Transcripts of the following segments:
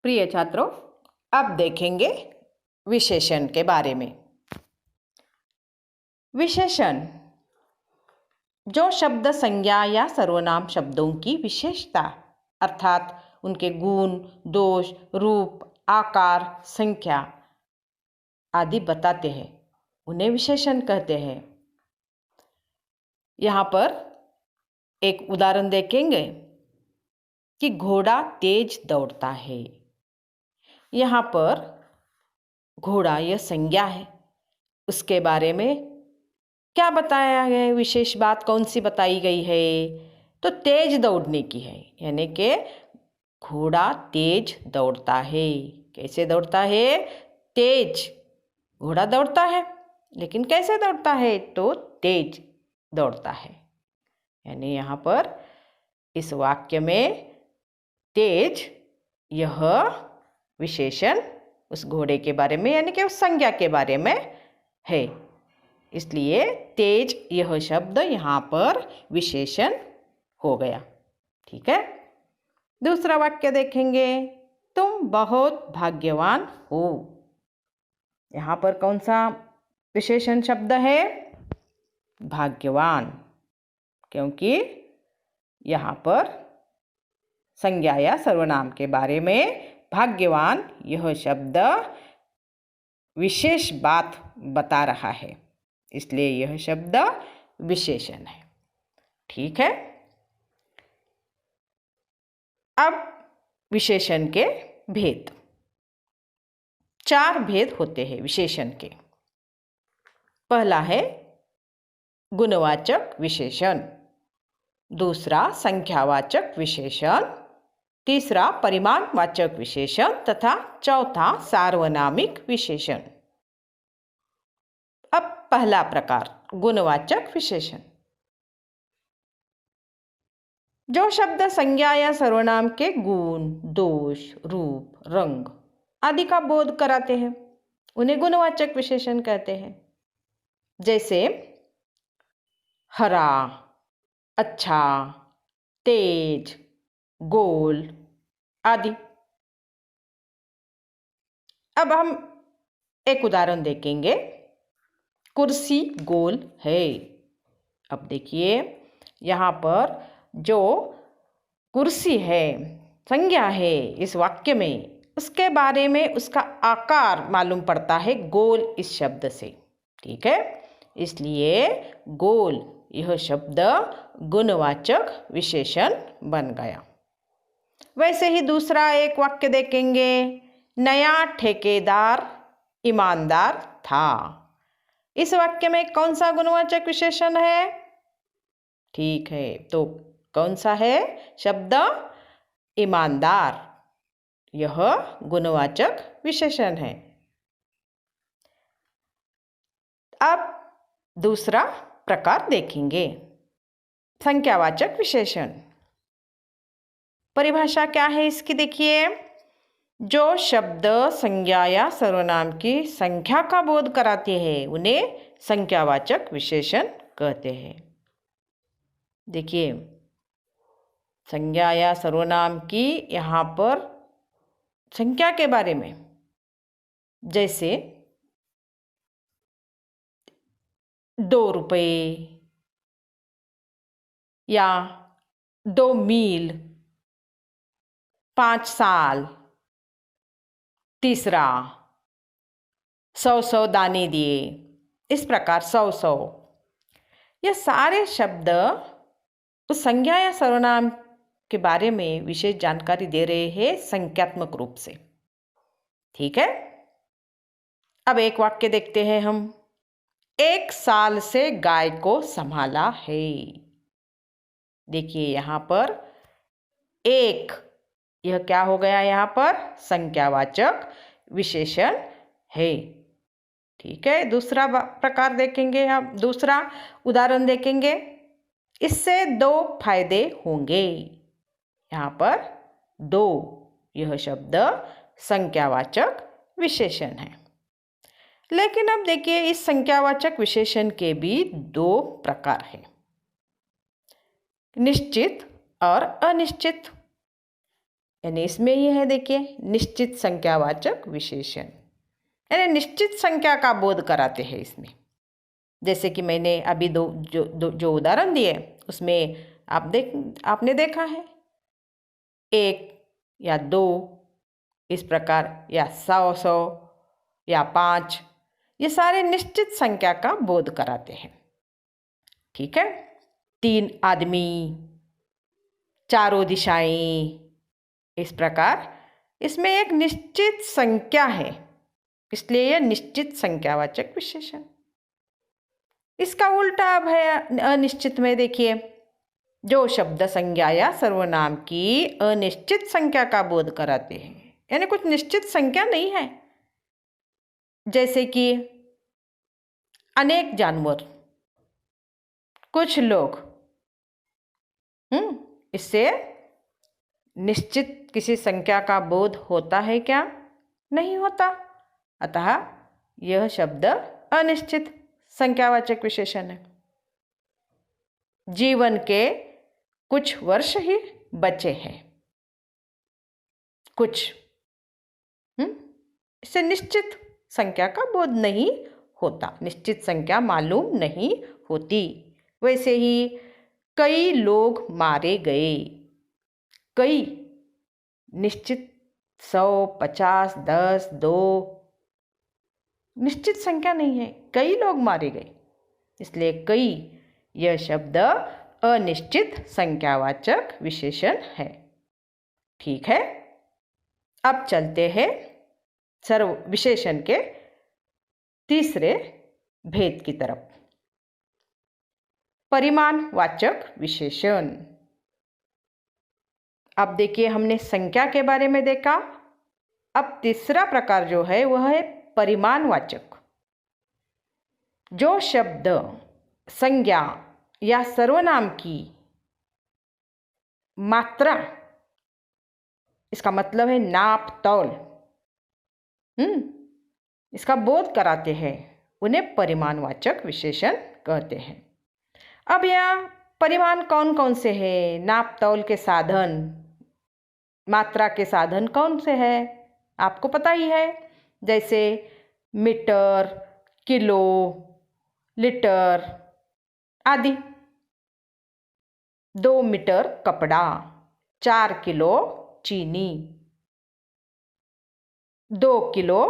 प्रिय छात्रों, अब देखेंगे विशेषण के बारे में। विशेषण जो शब्द संज्ञा या सर्वनाम शब्दों की विशेषता अर्थात उनके गुण, दोष, रूप, आकार, संख्या आदि बताते हैं, उन्हें विशेषण कहते हैं। यहाँ पर एक उदाहरण देखेंगे कि घोड़ा तेज दौड़ता है। यहाँ पर घोड़ा यह संज्ञा है, उसके बारे में क्या बताया गया है? विशेष बात कौन सी बताई गई है? तो तेज दौड़ने की है, यानी कि घोड़ा तेज दौड़ता है। कैसे दौड़ता है? तेज। घोड़ा दौड़ता है, लेकिन कैसे दौड़ता है? तो तेज दौड़ता है। यानी यहाँ पर इस वाक्य में तेज यह विशेषण उस घोड़े के बारे में यानी कि उस संज्ञा के बारे में है, इसलिए तेज यह शब्द यहाँ पर विशेषण हो गया। ठीक है, दूसरा वाक्य देखेंगे, तुम बहुत भाग्यवान हो। यहाँ पर कौन सा विशेषण शब्द है? भाग्यवान, क्योंकि यहाँ पर संज्ञा या सर्वनाम के बारे में भाग्यवान यह शब्द विशेष बात बता रहा है, इसलिए यह शब्द विशेषण है। ठीक है, अब विशेषण के भेद। 4 भेद होते हैं विशेषण के। पहला है गुणवाचक विशेषण, दूसरा संख्यावाचक विशेषण, तीसरा परिमाणवाचक विशेषण तथा चौथा सार्वनामिक विशेषण। अब पहला प्रकार गुणवाचक विशेषण। जो शब्द संज्ञा या सर्वनाम के गुण, दोष, रूप, रंग आदि का बोध कराते हैं, उन्हें गुणवाचक विशेषण कहते हैं। जैसे हरा, अच्छा, तेज, गोल आदि। अब हम एक उदाहरण देखेंगे, कुर्सी गोल है। अब देखिए यहाँ पर जो कुर्सी है, संज्ञा है इस वाक्य में, उसके बारे में उसका आकार मालूम पड़ता है गोल इस शब्द से। ठीक है, इसलिए गोल यह शब्द गुणवाचक विशेषण बन गया। वैसे ही दूसरा एक वाक्य देखेंगे, नया ठेकेदार ईमानदार था। इस वाक्य में कौन सा गुणवाचक विशेषण है? ठीक है, तो कौन सा है शब्द? ईमानदार, यह गुणवाचक विशेषण है। अब दूसरा प्रकार देखेंगे, संख्यावाचक विशेषण। परिभाषा क्या है इसकी? देखिए, जो शब्द संज्ञा या सर्वनाम की संख्या का बोध कराते हैं, उन्हें संख्यावाचक विशेषण कहते हैं। देखिए, संज्ञा या सर्वनाम की यहाँ पर संख्या के बारे में, जैसे 2 रुपये या 2 मील, 5 साल, तीसरा 100 दाने दिए, इस प्रकार 100 यह सारे शब्द उस संज्ञा या सर्वनाम के बारे में विशेष जानकारी दे रहे हैं संख्यात्मक रूप से। ठीक है, अब एक वाक्य देखते हैं हम, 1 साल से गाय को संभाला है। देखिए यहाँ पर एक, यह क्या हो गया? यहाँ पर संख्यावाचक विशेषण है। ठीक है, दूसरा प्रकार देखेंगे, हम दूसरा उदाहरण देखेंगे, इससे 2 फायदे होंगे। यहाँ पर 2 यह शब्द संख्यावाचक विशेषण है। लेकिन अब देखिए, इस संख्यावाचक विशेषण के भी 2 प्रकार हैं, निश्चित और अनिश्चित। यानी इसमें ये है, देखिए, निश्चित संख्यावाचक विशेषण, यानी निश्चित संख्या का बोध कराते हैं इसमें। जैसे कि मैंने अभी जो उदाहरण दिए उसमें आपने देखा है, 1 या 2 इस प्रकार, या 100 या 5, ये सारे निश्चित संख्या का बोध कराते हैं। ठीक है। 3 आदमी, चारों दिशाएं, इस प्रकार इसमें एक निश्चित संख्या है, इसलिए यह निश्चित संख्यावाचक विशेषण। इसका उल्टा अब है अनिश्चित में। देखिए, जो शब्द संज्ञा या सर्वनाम की अनिश्चित संख्या का बोध कराते हैं, यानी कुछ निश्चित संख्या नहीं है, जैसे कि अनेक जानवर, कुछ लोग, इससे निश्चित किसी संख्या का बोध होता है क्या? नहीं होता। अतः यह शब्द अनिश्चित संख्यावाचक विशेषण है। जीवन के कुछ वर्ष ही बचे हैं, कुछ, इससे निश्चित संख्या का बोध नहीं होता, निश्चित संख्या मालूम नहीं होती। वैसे ही कई लोग मारे गए, कई निश्चित 100, 50, 10, 2 निश्चित संख्या नहीं है, कई लोग मारे गए, इसलिए कई यह शब्द अनिश्चित संख्यावाचक विशेषण है। ठीक है। अब चलते हैं सर्व विशेषण के तीसरे भेद की तरफ, परिमाणवाचक विशेषण। अब देखिए, हमने संख्या के बारे में देखा, अब तीसरा प्रकार जो है वह है परिमाणवाचक। जो शब्द संज्ञा या सर्वनाम की मात्रा, इसका मतलब है नाप तौल, इसका बोध कराते हैं, उन्हें परिमाणवाचक विशेषण कहते हैं। अब यह परिमाण कौन कौन से हैं? नाप तौल के साधन, मात्रा के साधन कौन से हैं? आपको पता ही है, जैसे मीटर, किलो, लीटर आदि। 2 मीटर कपड़ा, 4 किलो चीनी, 2 किलो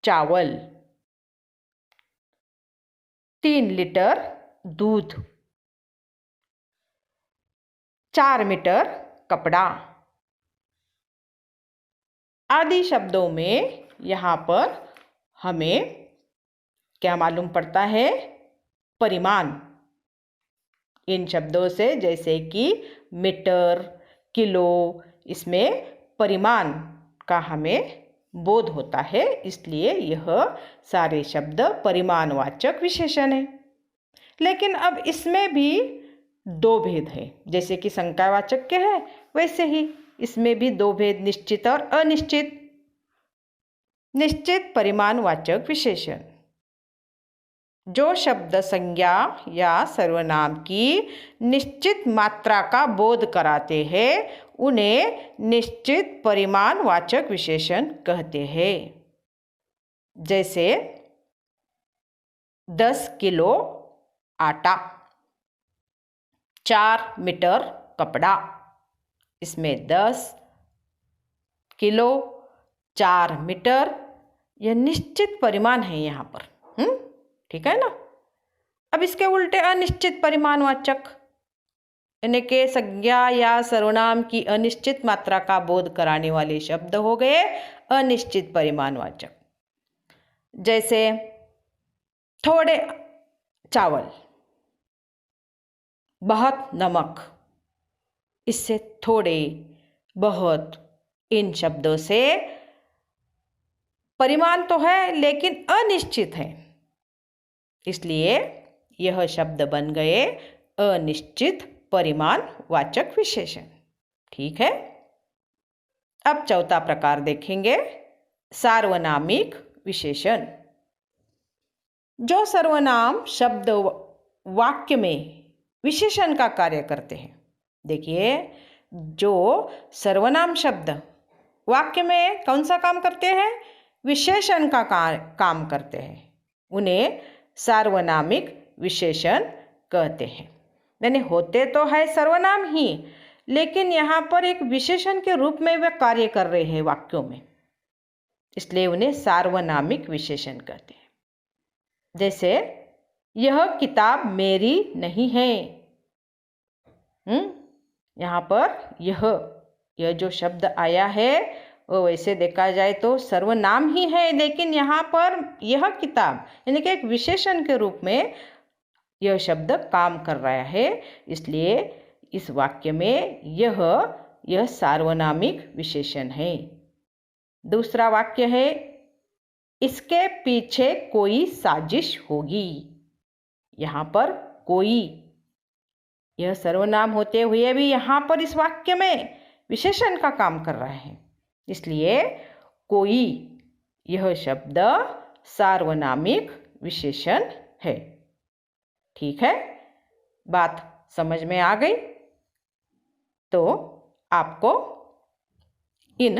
चावल, 3 लीटर दूध, 4 मीटर कपड़ा आदि शब्दों में यहाँ पर हमें क्या मालूम पड़ता है? परिमाण। इन शब्दों से, जैसे कि मीटर, किलो, इसमें परिमाण का हमें बोध होता है, इसलिए यह सारे शब्द परिमाणवाचक विशेषण है। लेकिन अब इसमें भी 2 भेद है, जैसे कि संख्यावाचक के हैं वैसे ही इसमें भी 2 भेद, निश्चित और अनिश्चित। निश्चित परिमाणवाचक विशेषण, जो शब्द संज्ञा या सर्वनाम की निश्चित मात्रा का बोध कराते हैं, उन्हें निश्चित परिमाणवाचक विशेषण कहते हैं। जैसे 10 किलो आटा, 4 मीटर कपड़ा, इसमें 10 किलो, 4 मीटर, यह निश्चित परिमाण है यहाँ पर। ठीक है ना। अब इसके उल्टे अनिश्चित परिमाणवाचक, यानी कि संज्ञा या सर्वनाम की अनिश्चित मात्रा का बोध कराने वाले शब्द हो गए अनिश्चित परिमाणवाचक। जैसे थोड़े चावल, बहुत नमक, इससे थोड़े, बहुत, इन शब्दों से परिमाण तो है लेकिन अनिश्चित है, इसलिए यह शब्द बन गए अनिश्चित परिमाणवाचक विशेषण। ठीक है। अब चौथा प्रकार देखेंगे, सार्वनामिक विशेषण। जो सर्वनाम शब्द वाक्य में विशेषण का कार्य करते हैं। देखिए, जो सर्वनाम शब्द वाक्य में कौन सा काम करते हैं? विशेषण का काम करते हैं। उन्हें सार्वनामिक विशेषण कहते हैं। यानी होते तो है सर्वनाम ही, लेकिन यहाँ पर एक विशेषण के रूप में वे कार्य कर रहे हैं वाक्यों में, इसलिए उन्हें सार्वनामिक विशेषण कहते हैं। जैसे यह किताब मेरी नहीं है। यहाँ पर यह जो शब्द आया है वो वैसे देखा जाए तो सर्वनाम ही है, लेकिन यहाँ पर यह किताब यानी कि एक विशेषण के रूप में यह शब्द काम कर रहा है, इसलिए इस वाक्य में यह सार्वनामिक विशेषण है। दूसरा वाक्य है, इसके पीछे कोई साजिश होगी। यहाँ पर कोई, यह सर्वनाम होते हुए भी यहाँ पर इस वाक्य में विशेषण का काम कर रहा है, इसलिए कोई यह शब्द सार्वनामिक विशेषण है। ठीक है, बात समझ में आ गई? तो आपको इन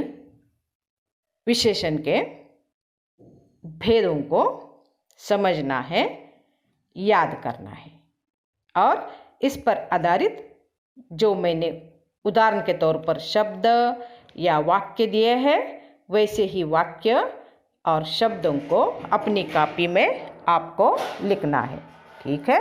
विशेषण के भेदों को समझना है, याद करना है, और इस पर आधारित जो मैंने उदाहरण के तौर पर शब्द या वाक्य दिए हैं, वैसे ही वाक्य और शब्दों को अपनी कॉपी में आपको लिखना है। ठीक है।